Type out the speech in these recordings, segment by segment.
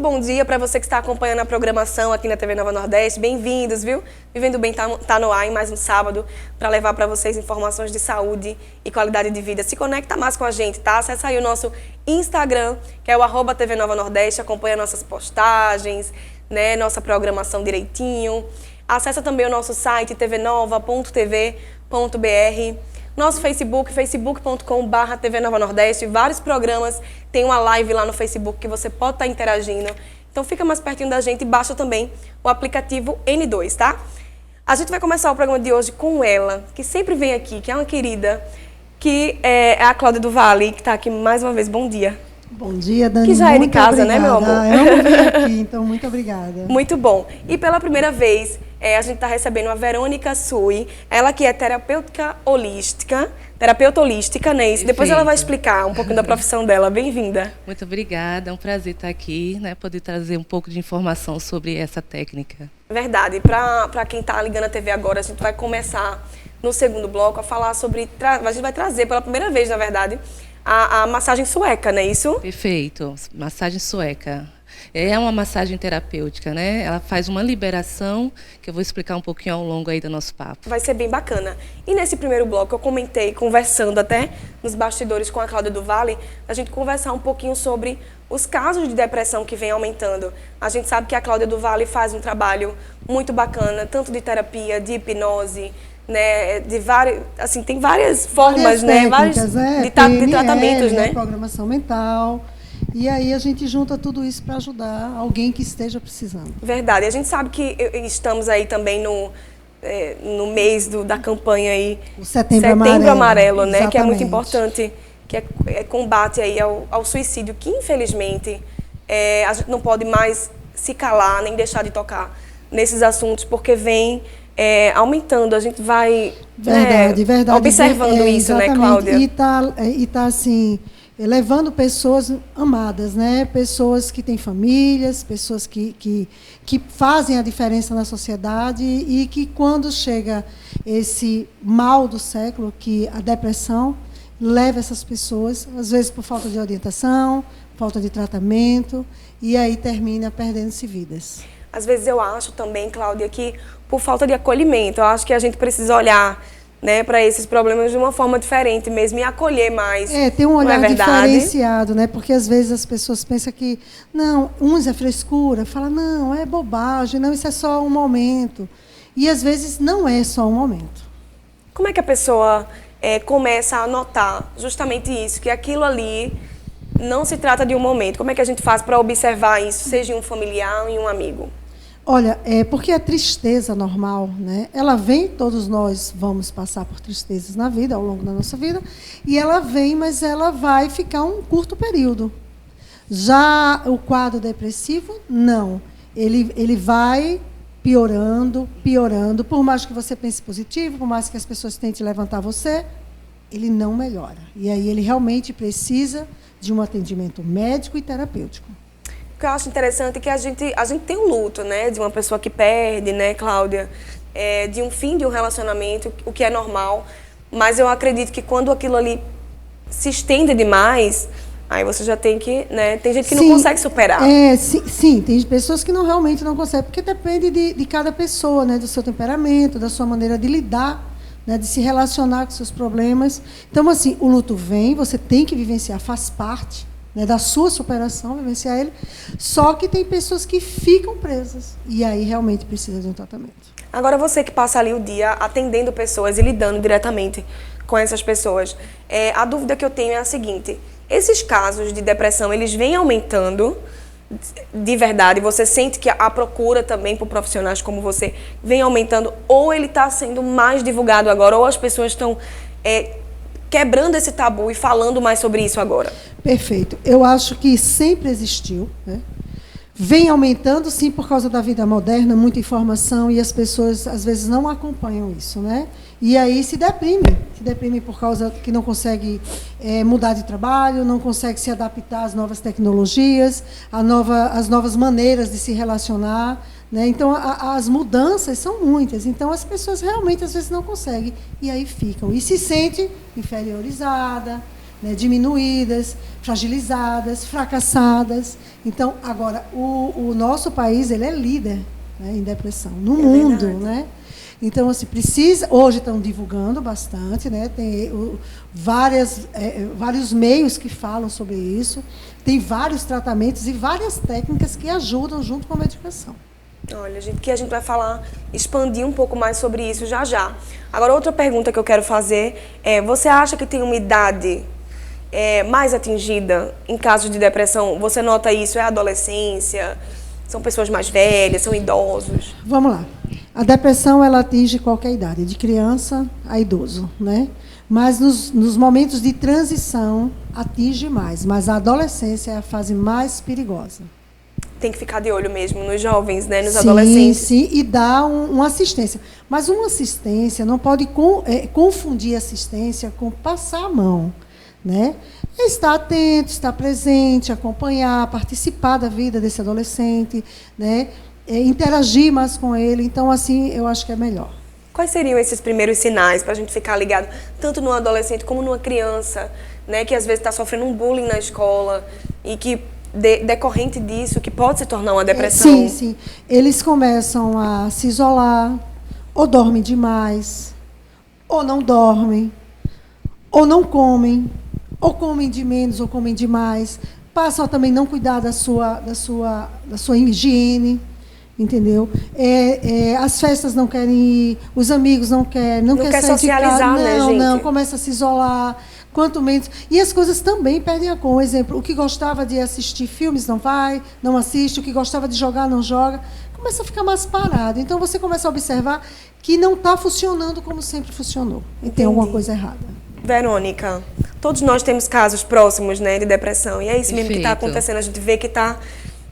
bom dia para você que está acompanhando a programação aqui na TV Nova Nordeste. Bem-vindos, viu? Vivendo Bem tá no ar em mais um sábado para levar para vocês informações de saúde e qualidade de vida. Se conecta mais com a gente, tá? Acesse aí o nosso Instagram, que é o @TV Nova Nordeste, acompanha nossas postagens, né? Nossa programação direitinho. Acesse também o nosso site tvnova.tv.br. Nosso Facebook, facebook.com/TV Nova Nordeste. Vários programas, tem uma live lá no Facebook que você pode estar interagindo. Então fica mais pertinho da gente e baixa também o aplicativo N2, tá? A gente vai começar o programa de hoje com ela, que sempre vem aqui, que é uma querida, que é a Cláudia do Vale, que está aqui mais uma vez. Bom dia. Bom dia, Dani. Que já é de casa, obrigada, né, meu amor? Eu amo vir aqui, então muito obrigada. Muito bom. E pela primeira vez, a gente está recebendo a Verônica Sui, ela que é terapeuta holística, né? Isso. Depois ela vai explicar um pouquinho da profissão dela. Bem-vinda. Muito obrigada, é um prazer estar aqui, né? Poder trazer um pouco de informação sobre essa técnica. Verdade. Para quem está ligando a TV agora, a gente vai começar no segundo bloco a falar sobre... A gente vai trazer pela primeira vez, na verdade, a massagem sueca, não é isso? Perfeito, massagem sueca. É uma massagem terapêutica, né? Ela faz uma liberação, que eu vou explicar um pouquinho ao longo aí do nosso papo. Vai ser bem bacana. E nesse primeiro bloco, eu comentei, conversando até nos bastidores com a Cláudia do Vale, a gente conversar um pouquinho sobre os casos de depressão que vem aumentando. A gente sabe que a Cláudia do Vale faz um trabalho muito bacana, tanto de terapia, de hipnose, né, de várias, assim, tem várias formas, né, várias de tratamentos, né? Programação mental. E aí a gente junta tudo isso para ajudar alguém que esteja precisando. Verdade. A gente sabe que estamos aí também no mês da campanha aí, o Setembro Amarelo, né? Exatamente. Que é muito importante, que é combate aí ao suicídio, que infelizmente a gente não pode mais se calar nem deixar de tocar nesses assuntos, porque vem aumentando. A gente vai verdade. observando isso, né, Cláudia? E tá assim, levando pessoas amadas, né? Pessoas que têm famílias, pessoas que fazem a diferença na sociedade e que, quando chega esse mal do século, que a depressão, leva essas pessoas, às vezes por falta de orientação, falta de tratamento, e aí termina perdendo-se vidas. Às vezes eu acho também, Cláudia, que por falta de acolhimento, eu acho que a gente precisa olhar, né, para esses problemas de uma forma diferente mesmo e acolher mais. Tem um olhar diferenciado, né? Porque às vezes as pessoas pensam que, não, uns é frescura, fala, não, é bobagem, não, isso é só um momento. E às vezes não é só um momento. Como é que a pessoa começa a notar justamente isso, que aquilo ali não se trata de um momento? Como é que a gente faz para observar isso, seja em um familiar ou em um amigo? Olha, porque a tristeza normal, né? Ela vem, todos nós vamos passar por tristezas na vida, ao longo da nossa vida, e ela vem, mas ela vai ficar um curto período. Já o quadro depressivo, não. Ele vai piorando, por mais que você pense positivo, por mais que as pessoas tentem levantar você, ele não melhora. E aí ele realmente precisa de um atendimento médico e terapêutico. O que eu acho interessante é que a gente tem um luto, né, de uma pessoa que perde, né, Cláudia, de um fim de um relacionamento, o que é normal, mas eu acredito que quando aquilo ali se estende demais, aí você já tem que, né, tem gente que não consegue superar. Sim, tem pessoas que realmente não conseguem, porque depende de cada pessoa, né, do seu temperamento, da sua maneira de lidar, né, de se relacionar com seus problemas. Então, assim, o luto vem, você tem que vivenciar, faz parte, né, da sua superação, vivenciar ele, só que tem pessoas que ficam presas, e aí realmente precisa de um tratamento. Agora, você que passa ali o dia atendendo pessoas e lidando diretamente com essas pessoas, a dúvida que eu tenho é a seguinte: esses casos de depressão, eles vêm aumentando de verdade? Você sente que a procura também por profissionais como você vem aumentando, ou ele está sendo mais divulgado agora, ou as pessoas estão quebrando esse tabu e falando mais sobre isso agora? Perfeito. Eu acho que sempre existiu, né? Vem aumentando, sim, por causa da vida moderna, muita informação, e as pessoas, às vezes, não acompanham isso, né? E aí se deprime por causa que não consegue mudar de trabalho, não consegue se adaptar às novas tecnologias, às novas maneiras de se relacionar, né? Então, as mudanças são muitas. Então, as pessoas realmente, às vezes, não conseguem. E aí ficam. E se sente inferiorizada, né, diminuídas, fragilizadas, fracassadas. Então, agora, o nosso país ele é líder, né, em depressão no mundo, verdade. né? Então, assim, precisa. Hoje estão divulgando bastante, né? Tem vários meios que falam sobre isso. Tem vários tratamentos e várias técnicas que ajudam junto com a medicação. Olha, gente, que a gente vai falar, expandir um pouco mais sobre isso já já. Agora, outra pergunta que eu quero fazer é: você acha que tem uma idade mais atingida em casos de depressão? Você nota isso? É a adolescência? São pessoas mais velhas? São idosos? Vamos lá. A depressão ela atinge qualquer idade, de criança a idoso, né? Mas nos momentos de transição atinge mais. Mas a adolescência é a fase mais perigosa. Tem que ficar de olho mesmo nos jovens, né? Nos adolescentes. Sim, e dar uma assistência. Mas uma assistência não pode confundir assistência com passar a mão, né? É estar atento, estar presente, acompanhar, participar da vida desse adolescente, né? Interagir mais com ele. Então, assim, eu acho que é melhor. Quais seriam esses primeiros sinais para a gente ficar ligado, tanto num adolescente como numa criança, né? Que às vezes está sofrendo um bullying na escola e que, decorrente disso, que pode se tornar uma depressão? Sim. Eles começam a se isolar, ou dormem demais, ou não dormem, ou não comem, ou comem de menos, ou comem demais. Passam a também não cuidar da sua higiene, entendeu? As festas não querem ir, os amigos não querem quer sair socializar, de casa. né, gente? Não, começa a se isolar. Quanto menos. E as coisas também perdem a cor. Por exemplo, o que gostava de assistir filmes não vai, não assiste, o que gostava de jogar não joga. Começa a ficar mais parado. Então você começa a observar que não está funcionando como sempre funcionou. E tem alguma coisa errada. Verônica, todos nós temos casos próximos, né, de depressão. E é isso mesmo que está acontecendo. A gente vê que está,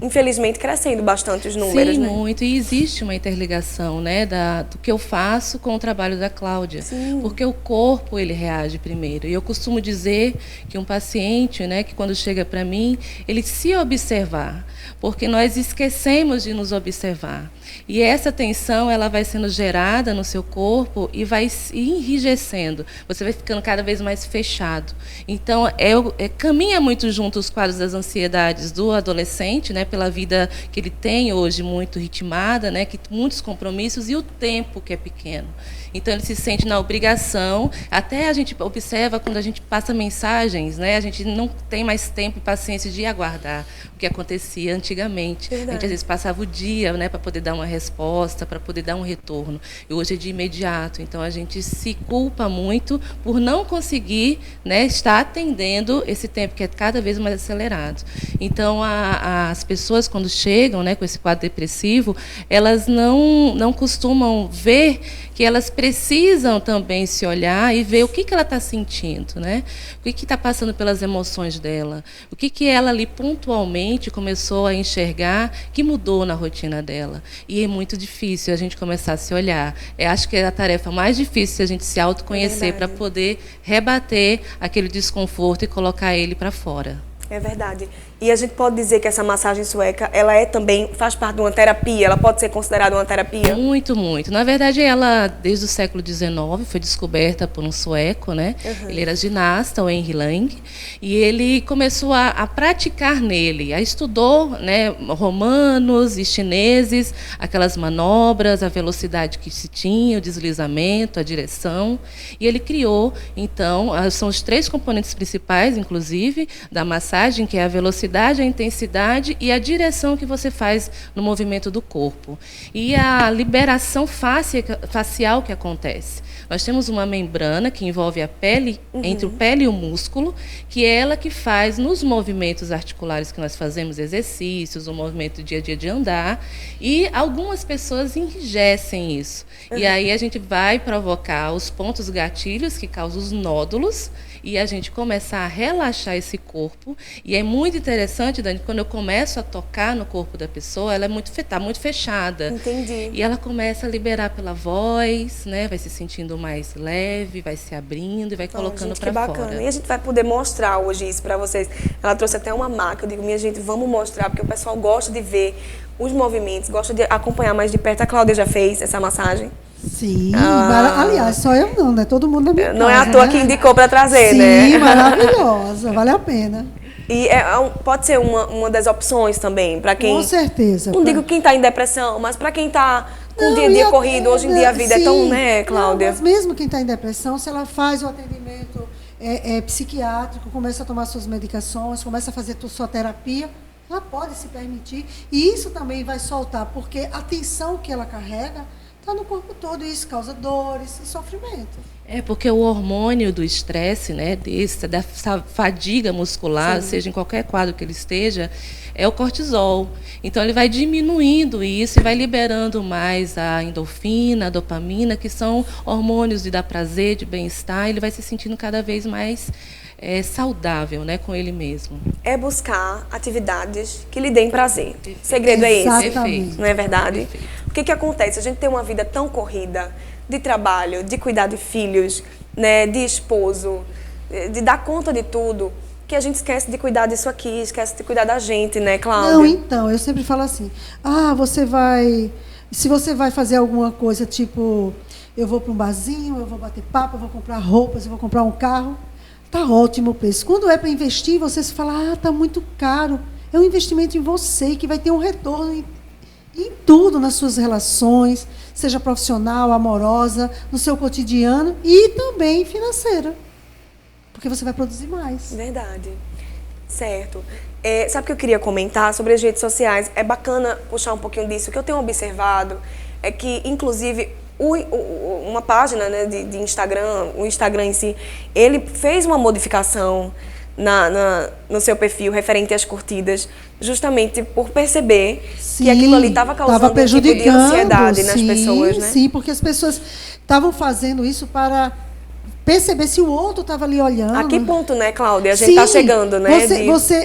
infelizmente, crescendo bastante os números. Sim, né? muito. E existe uma interligação, né, do que eu faço com o trabalho da Cláudia. Sim. Porque o corpo, ele reage primeiro. E eu costumo dizer que um paciente, né, que quando chega para mim, ele se observar. Porque nós esquecemos de nos observar. E essa tensão, ela vai sendo gerada no seu corpo e vai se enrijecendo. Você vai ficando cada vez mais fechado. Então, caminha muito junto os quadros das ansiedades do adolescente, né, pela vida que ele tem hoje muito ritmada, né, que muitos compromissos e o tempo que é pequeno. Então, ele se sente na obrigação. Até a gente observa quando a gente passa mensagens, né, a gente não tem mais tempo e paciência de aguardar o que acontecia antigamente. Verdade. A gente, às vezes, passava o dia, né, para poder dar uma resposta, para poder dar um retorno. E hoje é de imediato. Então, a gente se culpa muito por não conseguir, né, estar atendendo esse tempo que é cada vez mais acelerado. Então, as pessoas, quando chegam, né, com esse quadro depressivo, elas não costumam ver que elas precisam também se olhar e ver o que ela está sentindo, né? O que está passando pelas emoções dela, o que ela ali pontualmente começou a enxergar que mudou na rotina dela. E é muito difícil a gente começar a se olhar. Eu acho que é a tarefa mais difícil a gente se autoconhecer para poder rebater aquele desconforto e colocar ele para fora. É verdade. E a gente pode dizer que essa massagem sueca, ela faz parte de uma terapia? Ela pode ser considerada uma terapia? Muito, muito. Na verdade, ela, desde o século XIX, foi descoberta por um sueco, né? Uhum. Ele era ginasta, o Henry Lang, e ele começou a praticar nele. Aí estudou, né, romanos e chineses, aquelas manobras, a velocidade que se tinha, o deslizamento, a direção, e ele criou, então, são os 3 componentes principais, inclusive, da massagem, que é a velocidade, a intensidade e a direção que você faz no movimento do corpo. E a liberação facial que acontece. Nós temos uma membrana que envolve a pele, entre o pele e o músculo, que é ela que faz nos movimentos articulares que nós fazemos, exercícios, o movimento do dia a dia de andar, e algumas pessoas enrijecem isso. E aí a gente vai provocar os pontos gatilhos que causam os nódulos, e a gente começar a relaxar esse corpo. E é muito interessante, Dani, quando eu começo a tocar no corpo da pessoa, ela está muito fechada. Entendi. E ela começa a liberar pela voz, né? Vai se sentindo mais leve, vai se abrindo e vai colocando para fora. Bacana. E a gente vai poder mostrar hoje isso para vocês. Ela trouxe até uma maca. Eu digo, minha gente, vamos mostrar, porque o pessoal gosta de ver os movimentos, gosta de acompanhar mais de perto. A Cláudia já fez essa massagem? Sim, aliás, só eu não, né? Todo mundo na minha Não casa, é à toa né? que indicou para trazer, Sim, né? maravilhosa, vale a pena. E pode ser uma das opções também, para quem... Com certeza. Não digo quem está em depressão, mas para quem está com o Não, dia a dia e corrido, hoje em dia a vida é tão, sim. né, Cláudia? Não, mas mesmo quem está em depressão, se ela faz o atendimento psiquiátrico, começa a tomar suas medicações, começa a fazer sua terapia, ela pode se permitir. E isso também vai soltar, porque a tensão que ela carrega está no corpo todo, e isso causa dores e sofrimento. Porque o hormônio do estresse, né, dessa fadiga muscular, Sim. seja em qualquer quadro que ele esteja, é o cortisol. Então, ele vai diminuindo isso e vai liberando mais a endorfina, a dopamina, que são hormônios de dar prazer, de bem-estar. Ele vai se sentindo cada vez mais saudável, né, com ele mesmo. É buscar atividades que lhe deem prazer. O segredo é esse. Exatamente. Não é verdade? Perfeito. O que acontece? A gente tem uma vida tão corrida, de trabalho, de cuidar de filhos, né, de esposo, de dar conta de tudo, que a gente esquece de cuidar disso aqui, esquece de cuidar da gente, né, Cláudia? Não, então, eu sempre falo assim, se você vai fazer alguma coisa, tipo, eu vou para um barzinho, eu vou bater papo, eu vou comprar roupas, eu vou comprar um carro, tá ótimo o preço. Quando é para investir, você se fala, tá muito caro. É um investimento em você, que vai ter um retorno em tudo, nas suas relações, seja profissional, amorosa, no seu cotidiano e também financeira. Porque você vai produzir mais. Verdade. Certo. Sabe o que eu queria comentar sobre as redes sociais? É bacana puxar um pouquinho disso. O que eu tenho observado é que, inclusive, uma página, né, de Instagram, o Instagram em si, ele fez uma modificação no seu perfil referente às curtidas, justamente por perceber que aquilo ali estava causando um tipo de ansiedade nas pessoas, né? Sim, porque as pessoas estavam fazendo isso para perceber se o outro estava ali olhando. A que ponto, né, Cláudia? A gente está chegando, né?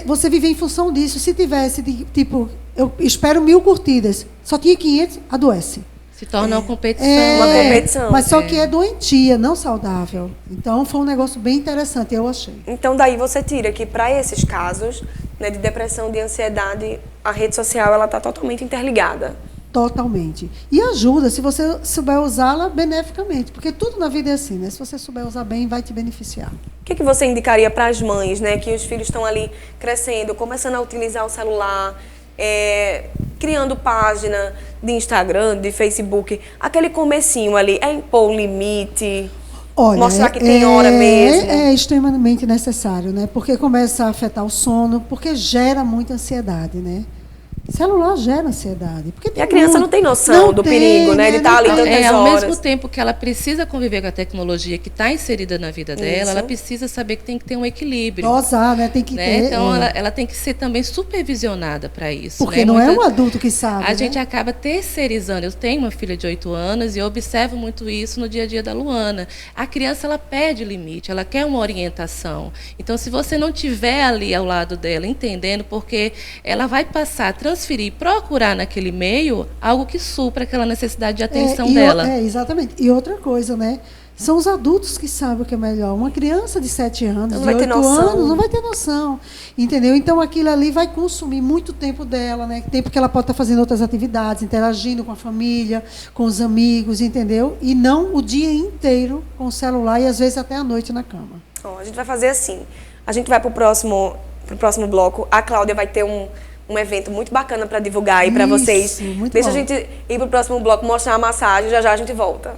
Você vive em função disso. Se tivesse, tipo, eu espero 1000 curtidas, só tinha 500, adoece. Se torna uma competição. Uma competição. Mas só que é doentia, não saudável. Então, foi um negócio bem interessante, eu achei. Então, daí você tira que para esses casos, né, de depressão, de ansiedade, a rede social ela está totalmente interligada. Totalmente. E ajuda, se você souber usá-la beneficamente. Porque tudo na vida é assim, né? Se você souber usar bem, vai te beneficiar. O que você indicaria para as mães, né, que os filhos estão ali crescendo, começando a utilizar o celular, criando página de Instagram, de Facebook, aquele comecinho ali, impor um limite, olha, mostrar que tem hora mesmo? É extremamente necessário, né? Porque começa a afetar o sono, porque gera muita ansiedade, né? Celular gera ansiedade. Porque E a criança não tem noção do perigo, né? De estar ali tantas ao horas. mesmo tempo que ela precisa conviver com a tecnologia que está inserida na vida dela, ela precisa saber que tem que ter um equilíbrio. Dosar, né? Tem que ter. Então, ela tem que ser também supervisionada para isso. Porque não é um adulto que sabe. A gente acaba terceirizando. Eu tenho uma filha de 8 anos e eu observo muito isso no dia a dia da Luana. A criança, ela perde limite, ela quer uma orientação. Então, se você não tiver ali ao lado dela, entendendo, porque ela vai passar a transferir, procurar naquele meio algo que supra aquela necessidade de atenção dela. Exatamente. E outra coisa, né? São os adultos que sabem o que é melhor. Uma criança de 7 anos, de 8 anos, não vai ter noção. Entendeu? Então, aquilo ali vai consumir muito tempo dela, né? Tempo que ela pode estar fazendo outras atividades, interagindo com a família, com os amigos, entendeu? E não o dia inteiro com o celular e, às vezes, até a noite na cama. A gente vai fazer assim. A gente vai para o próximo bloco. A Cláudia vai ter um evento muito bacana para divulgar aí para vocês. Deixa a gente ir para o próximo bloco, mostrar a massagem. Já já a gente volta.